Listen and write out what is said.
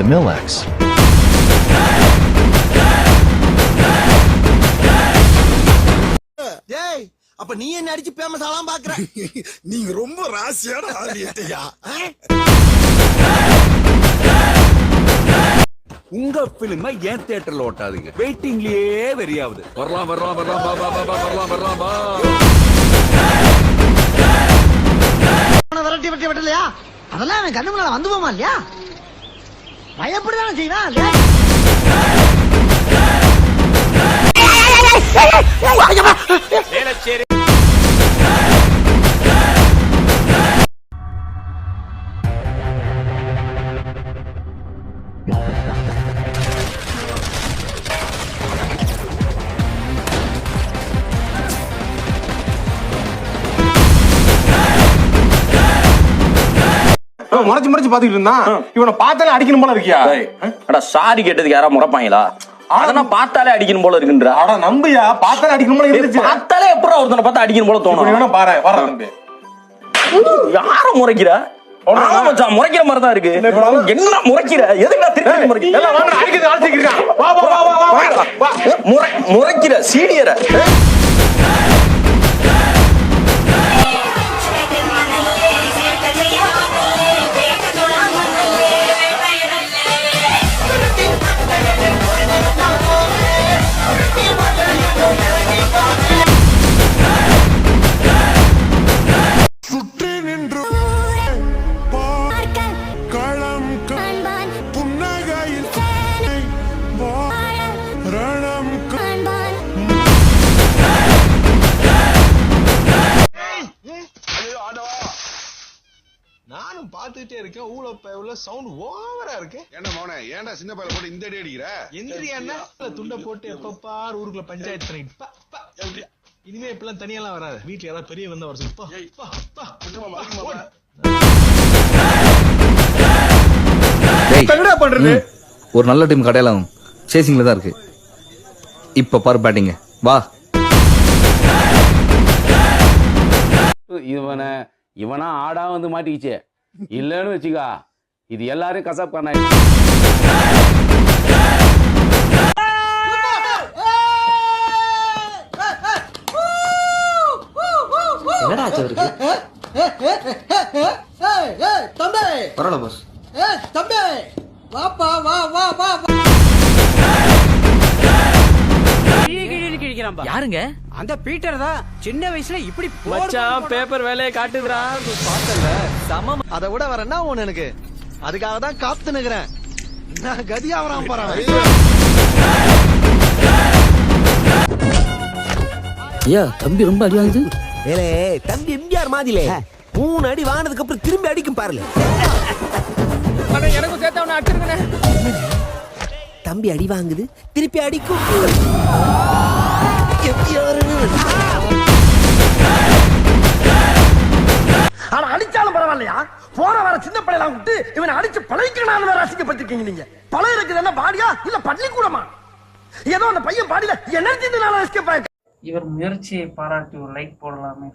to Millex. டேய் அப்ப நீ என்ன அடிச்சு ஃபேமஸ் ஆலாம் பாக்குற? நீங்க ரொம்ப ராசியான ஆளியா. உங்க பிலிம் ஏன் தியேட்டர்ல ஓட்டாதீங்க, வெயிட்டிங்லயே வெறியாவது. வரலாம் வரலாம் வரலாம் வா வா வா வரலாம் வரலாம் வா. விரட்டி விரட்டி விட்டலையா? அதெல்லாம் அவன் கண்ணு முன்னால வந்து போமா இல்லையா? பயப்படுதானே செய்வான். முறைச்சு முறைச்சு பாத்துக்கிட்டு இருந்தான். இவனை பார்த்தாலே அடிக்கணும் போல இருக்கியா? அடா சாரி கேட்டதுக்கு யாரா முறைப்பாங்களா? அதெல்லாம் பார்த்தாலே அடிக்கணும் போல இருக்குன்ற. அட நம்பியா, பார்த்தாலே அடிக்கணும் போல இருந்துச்சு. பார்த்தாலே எப்பறம் ஒருத்தனை பார்த்தா அடிக்கணும் போல தோணும். இவனை பாரு வர நம்பி. யார முறைக்கிறா? மச்சான் முறைக்கிற மாதிரி தான் இருக்கு. என்ன முறைக்கிற? எதுக்கு நான் திருப்பி முறைக்கிறேன்? எல்லாம் வாங்க அடிக்கிறது ஆள்சிக்கிறான். வா வா வா வா வா. முறைக்கிற சீனியர. நானும் பாத்துட்டே இருக்கேன். ஊழ சவுண்ட் ஓவரா இருக்கு. என்ன மோனே, ஏன்டா சின்ன பையல போட்டு இந்த அடி அடிக்கிற? எந்திரியாண்ணா துண்டை போட்டு எப்பப்பார் ஊருக்குள்ள பஞ்சாயத்து பண்ணிட்டு இனிமே இப்பெல்லாம் தனியெல்லாம் வராது. வீட்டுல யாராவது பெரிய வந்தா வர என்னடா பண்றது? ஒரு நல்ல டீம் கடையெல்லாம் சேசிங்ல தான் இருக்கு. இப்ப பாரு பேட்டிங்க வா. இவனா ஆடா வந்து மாட்டிக்கிச்சே. இல்லன்னு வச்சுக்கா, இது எல்லாரும் கசாப் பண்ண. என்னடா ஆச்சு அவருக்கு? தம்பி பரவாயில்ல பாஸ். தம்பி வாப்பா வா வா வா. யாருங்க? அந்த பீட்டர் தான். சின்ன வயசுல இப்படி மச்சான் பேப்பர் வேலையை காட்டுதுடா. சமம். அதை விட வரேன்னா ஒண்ணு எனக்கு. அதுக்காக தான் காத்து நிக்கிறேன். நான் கதியா வராம போறேன். ஐயா தம்பி ரொம்ப அடி வாங்குது. ஏலே தம்பி எம்ஜிஆர் மாதிரிலே 3 அடி வாங்கினதுக்கு அப்புறம் திரும்பி அடிக்கும் பாருல. எனக்கும் சேர்த்து அவனை அடிச்சிருக்கனே. தம்பி அடி வாங்குது திருப்பி அடிக்கும். ஆனா அடிச்சாலும் பரவாயில்லையா? போற வர சின்ன பிள்ளைலாம் விட்டு இவனை அடிச்சு பழகிக்கணும் வேற அசிங்கப்பட்டிருக்கீங்க நீங்க. பழைய இருக்குது என்ன பாடியா இல்ல பள்ளிக்கூடமா? ஏதோ அந்த பையன் பாடியில எனர்ஜி. இவர் முயற்சியை பாராட்டி ஒரு லைக் போடலாமே.